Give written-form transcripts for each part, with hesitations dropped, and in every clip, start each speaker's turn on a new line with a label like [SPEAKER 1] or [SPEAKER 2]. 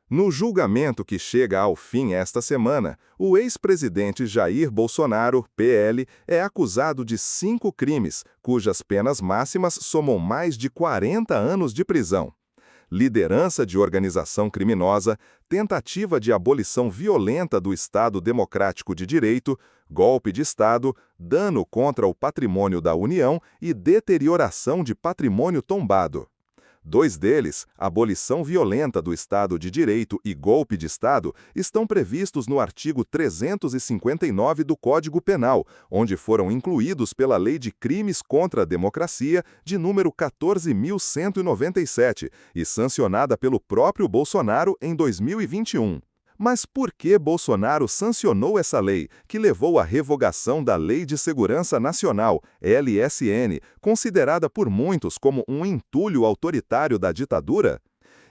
[SPEAKER 1] No julgamento que chega ao fim esta semana, o ex-presidente Jair Bolsonaro, PL, é acusado de 5 crimes, cujas penas máximas somam mais de 40 anos de prisão: liderança de organização criminosa, tentativa de abolição violenta do Estado Democrático de Direito, golpe de Estado, dano contra o patrimônio da União e deterioração de patrimônio tombado. 2 deles, abolição violenta do Estado de Direito e golpe de Estado, estão previstos no artigo 359 do Código Penal, onde foram incluídos pela Lei de Crimes contra a Democracia, de número 14.197, e sancionada pelo próprio Bolsonaro em 2021. Mas por que Bolsonaro sancionou essa lei, que levou à revogação da Lei de Segurança Nacional, LSN, considerada por muitos como um entulho autoritário da ditadura?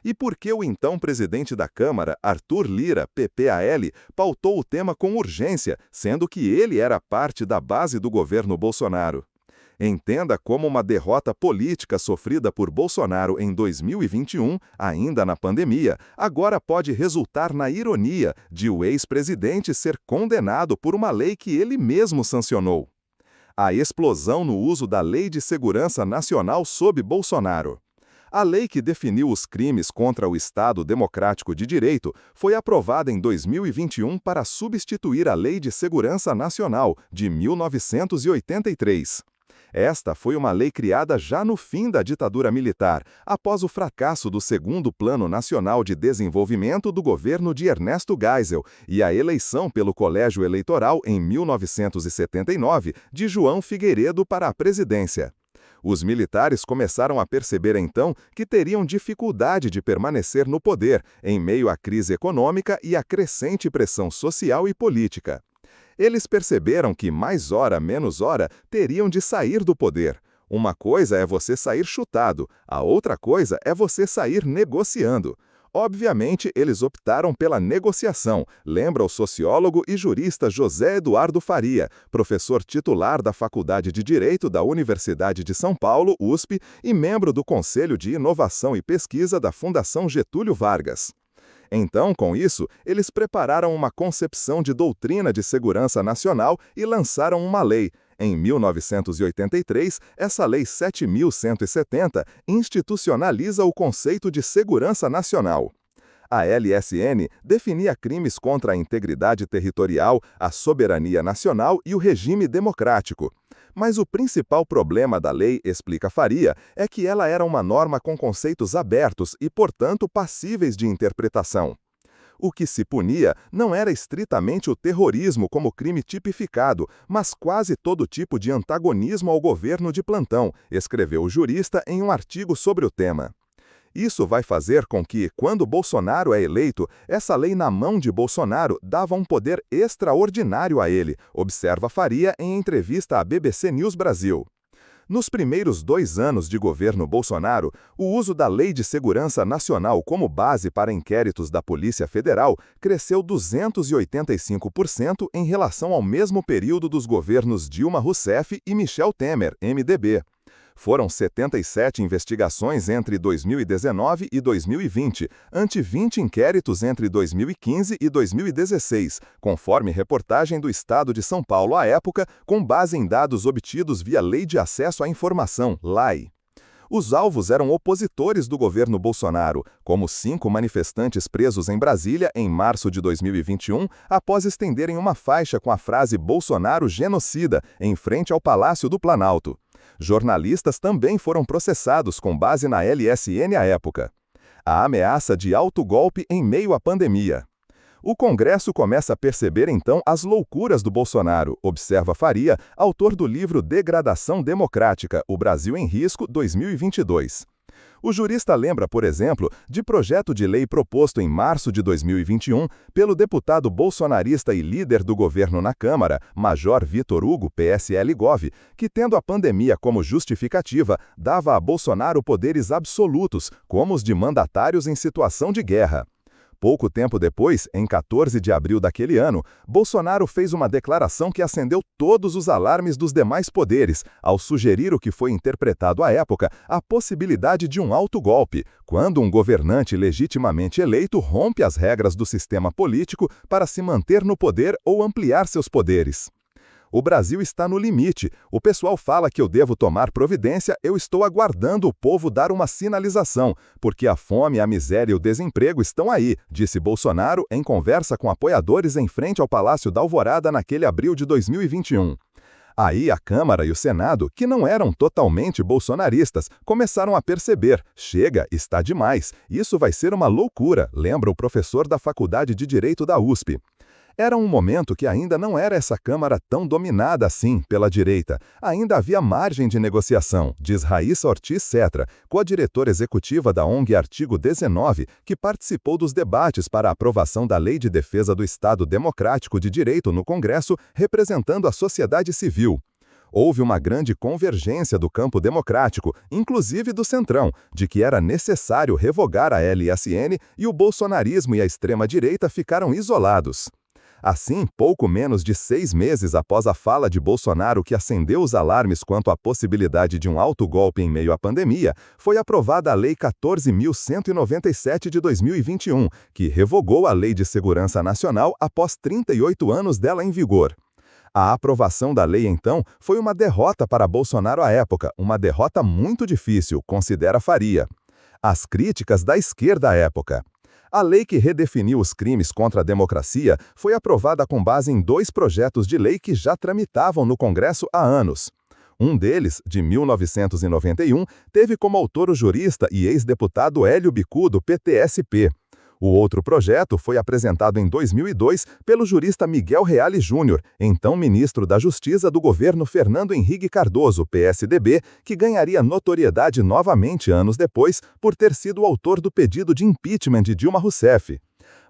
[SPEAKER 1] E por que o então presidente da Câmara, Arthur Lira, PPAL, pautou o tema com urgência, sendo que ele era parte da base do governo Bolsonaro? Entenda como uma derrota política sofrida por Bolsonaro em 2021, ainda na pandemia, agora pode resultar na ironia de o ex-presidente ser condenado por uma lei que ele mesmo sancionou. A explosão no uso da Lei de Segurança Nacional sob Bolsonaro. A lei que definiu os crimes contra o Estado Democrático de Direito foi aprovada em 2021 para substituir a Lei de Segurança Nacional, de 1983. Esta foi uma lei criada já no fim da ditadura militar, após o fracasso do segundo Plano Nacional de Desenvolvimento do governo de Ernesto Geisel e a eleição pelo Colégio Eleitoral em 1979 de João Figueiredo para a presidência. Os militares começaram a perceber então que teriam dificuldade de permanecer no poder, em meio à crise econômica e à crescente pressão social e política. Eles perceberam que, mais hora, menos hora, teriam de sair do poder. Uma coisa é você sair chutado, a outra coisa é você sair negociando. Obviamente, eles optaram pela negociação, lembra o sociólogo e jurista José Eduardo Faria, professor titular da Faculdade de Direito da Universidade de São Paulo, USP, e membro do Conselho de Inovação e Pesquisa da Fundação Getúlio Vargas. Então, com isso, eles prepararam uma concepção de doutrina de segurança nacional e lançaram uma lei. Em 1983, essa Lei 7.170 institucionaliza o conceito de segurança nacional. A LSN definia crimes contra a integridade territorial, a soberania nacional e o regime democrático. Mas o principal problema da lei, explica Faria, é que ela era uma norma com conceitos abertos e, portanto, passíveis de interpretação. O que se punia não era estritamente o terrorismo como crime tipificado, mas quase todo tipo de antagonismo ao governo de plantão, escreveu o jurista em um artigo sobre o tema. Isso vai fazer com que, quando Bolsonaro é eleito, essa lei na mão de Bolsonaro dava um poder extraordinário a ele, observa Faria em entrevista à BBC News Brasil. Nos primeiros 2 anos de governo Bolsonaro, o uso da Lei de Segurança Nacional como base para inquéritos da Polícia Federal cresceu 285% em relação ao mesmo período dos governos Dilma Rousseff e Michel Temer, MDB. Foram 77 investigações entre 2019 e 2020, ante 20 inquéritos entre 2015 e 2016, conforme reportagem do Estado de São Paulo à época, com base em dados obtidos via Lei de Acesso à Informação, LAI. Os alvos eram opositores do governo Bolsonaro, como 5 manifestantes presos em Brasília em março de 2021, após estenderem uma faixa com a frase "Bolsonaro genocida" em frente ao Palácio do Planalto. Jornalistas também foram processados com base na LSN à época. A ameaça de autogolpe em meio à pandemia. O Congresso começa a perceber então as loucuras do Bolsonaro, observa Faria, autor do livro Degradação Democrática, O Brasil em Risco, 2022. O jurista lembra, por exemplo, de projeto de lei proposto em março de 2021 pelo deputado bolsonarista e líder do governo na Câmara, Major Vitor Hugo, PSL-Gov, que, tendo a pandemia como justificativa, dava a Bolsonaro poderes absolutos, como os de mandatários em situação de guerra. Pouco tempo depois, em 14 de abril daquele ano, Bolsonaro fez uma declaração que acendeu todos os alarmes dos demais poderes, ao sugerir o que foi interpretado à época a possibilidade de um autogolpe, quando um governante legitimamente eleito rompe as regras do sistema político para se manter no poder ou ampliar seus poderes. O Brasil está no limite. O pessoal fala que eu devo tomar providência, eu estou aguardando o povo dar uma sinalização, porque a fome, a miséria e o desemprego estão aí, disse Bolsonaro em conversa com apoiadores em frente ao Palácio da Alvorada naquele abril de 2021. Aí a Câmara e o Senado, que não eram totalmente bolsonaristas, começaram a perceber: chega, está demais, isso vai ser uma loucura, lembra o professor da Faculdade de Direito da USP. Era um momento que ainda não era essa Câmara tão dominada assim pela direita. Ainda havia margem de negociação, diz Raíssa Ortiz Cetra, co-diretora executiva da ONG Artigo 19, que participou dos debates para a aprovação da Lei de Defesa do Estado Democrático de Direito no Congresso, representando a sociedade civil. Houve uma grande convergência do campo democrático, inclusive do Centrão, de que era necessário revogar a LSN e o bolsonarismo e a extrema-direita ficaram isolados. Assim, pouco menos de 6 meses após a fala de Bolsonaro que acendeu os alarmes quanto à possibilidade de um autogolpe em meio à pandemia, foi aprovada a Lei 14.197 de 2021, que revogou a Lei de Segurança Nacional após 38 anos dela em vigor. A aprovação da lei, então, foi uma derrota para Bolsonaro à época, uma derrota muito difícil, considera Faria. As críticas da esquerda à época. A lei que redefiniu os crimes contra a democracia foi aprovada com base em 2 projetos de lei que já tramitavam no Congresso há anos. Um deles, de 1991, teve como autor o jurista e ex-deputado Hélio Bicudo, PTSP. O outro projeto foi apresentado em 2002 pelo jurista Miguel Reale Júnior, então ministro da Justiça do governo Fernando Henrique Cardoso, PSDB, que ganharia notoriedade novamente anos depois por ter sido o autor do pedido de impeachment de Dilma Rousseff.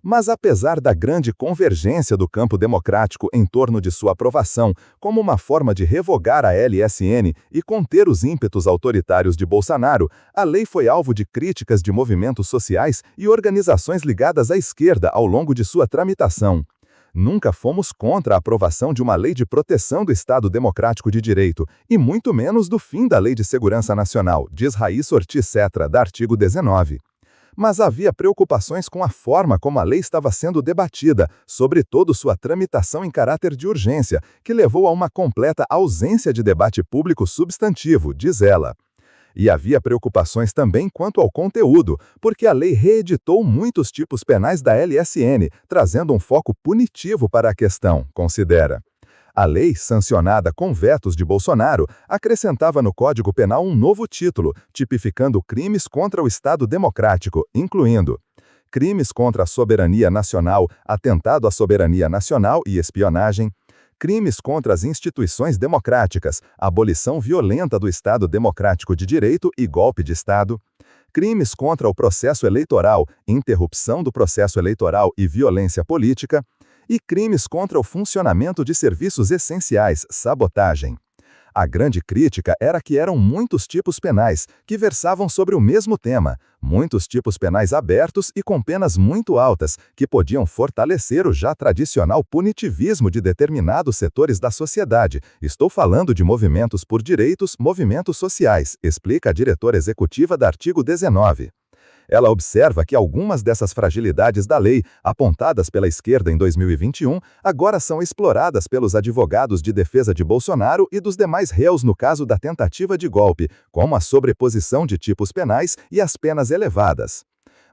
[SPEAKER 1] Mas apesar da grande convergência do campo democrático em torno de sua aprovação, como uma forma de revogar a LSN e conter os ímpetos autoritários de Bolsonaro, a lei foi alvo de críticas de movimentos sociais e organizações ligadas à esquerda ao longo de sua tramitação. Nunca fomos contra a aprovação de uma lei de proteção do Estado Democrático de Direito, e muito menos do fim da Lei de Segurança Nacional, diz Raíssa Ortiz Cetra, da Artigo 19. Mas havia preocupações com a forma como a lei estava sendo debatida, sobretudo sua tramitação em caráter de urgência, que levou a uma completa ausência de debate público substantivo, diz ela. E havia preocupações também quanto ao conteúdo, porque a lei reeditou muitos tipos penais da LSN, trazendo um foco punitivo para a questão, considera. A lei, sancionada com vetos de Bolsonaro, acrescentava no Código Penal um novo título, tipificando crimes contra o Estado Democrático, incluindo crimes contra a soberania nacional, atentado à soberania nacional e espionagem, crimes contra as instituições democráticas, abolição violenta do Estado Democrático de Direito e golpe de Estado, crimes contra o processo eleitoral, interrupção do processo eleitoral e violência política, e crimes contra o funcionamento de serviços essenciais, sabotagem. A grande crítica era que eram muitos tipos penais, que versavam sobre o mesmo tema, muitos tipos penais abertos e com penas muito altas, que podiam fortalecer o já tradicional punitivismo de determinados setores da sociedade. Estou falando de movimentos por direitos, movimentos sociais, explica a diretora executiva da Artigo 19. Ela observa que algumas dessas fragilidades da lei, apontadas pela esquerda em 2021, agora são exploradas pelos advogados de defesa de Bolsonaro e dos demais réus no caso da tentativa de golpe, como a sobreposição de tipos penais e as penas elevadas.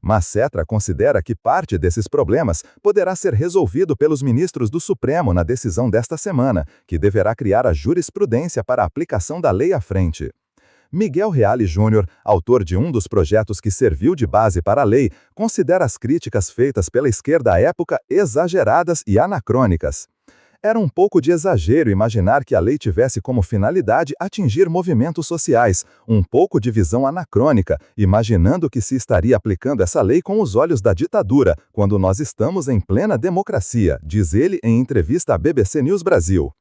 [SPEAKER 1] Mas Cetra considera que parte desses problemas poderá ser resolvido pelos ministros do Supremo na decisão desta semana, que deverá criar a jurisprudência para a aplicação da lei à frente. Miguel Reale Júnior, autor de um dos projetos que serviu de base para a lei, considera as críticas feitas pela esquerda à época exageradas e anacrônicas. Era um pouco de exagero imaginar que a lei tivesse como finalidade atingir movimentos sociais, um pouco de visão anacrônica, imaginando que se estaria aplicando essa lei com os olhos da ditadura, quando nós estamos em plena democracia, diz ele em entrevista à BBC News Brasil.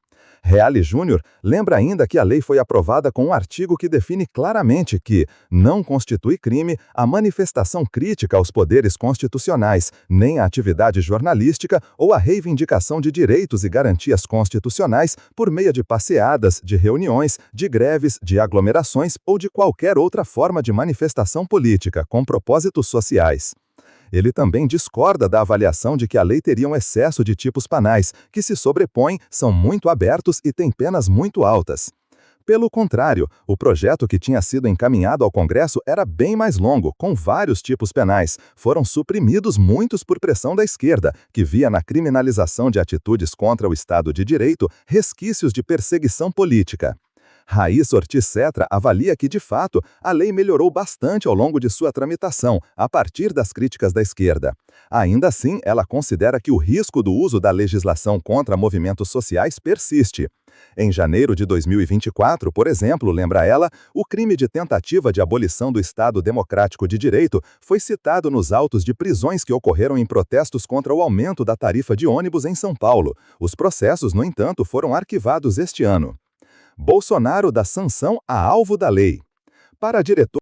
[SPEAKER 1] Reale Júnior lembra ainda que a lei foi aprovada com um artigo que define claramente que não constitui crime a manifestação crítica aos poderes constitucionais, nem a atividade jornalística ou a reivindicação de direitos e garantias constitucionais por meio de passeadas, de reuniões, de greves, de aglomerações ou de qualquer outra forma de manifestação política com propósitos sociais. Ele também discorda da avaliação de que a lei teria um excesso de tipos penais, que se sobrepõem, são muito abertos e têm penas muito altas. Pelo contrário, o projeto que tinha sido encaminhado ao Congresso era bem mais longo, com vários tipos penais. Foram suprimidos muitos por pressão da esquerda, que via na criminalização de atitudes contra o Estado de Direito resquícios de perseguição política. Raíssa Ortiz Cetra avalia que, de fato, a lei melhorou bastante ao longo de sua tramitação, a partir das críticas da esquerda. Ainda assim, ela considera que o risco do uso da legislação contra movimentos sociais persiste. Em janeiro de 2024, por exemplo, lembra ela, o crime de tentativa de abolição do Estado Democrático de Direito foi citado nos autos de prisões que ocorreram em protestos contra o aumento da tarifa de ônibus em São Paulo. Os processos, no entanto, foram arquivados este ano. Bolsonaro dá sanção a alvo da lei. Para a diretora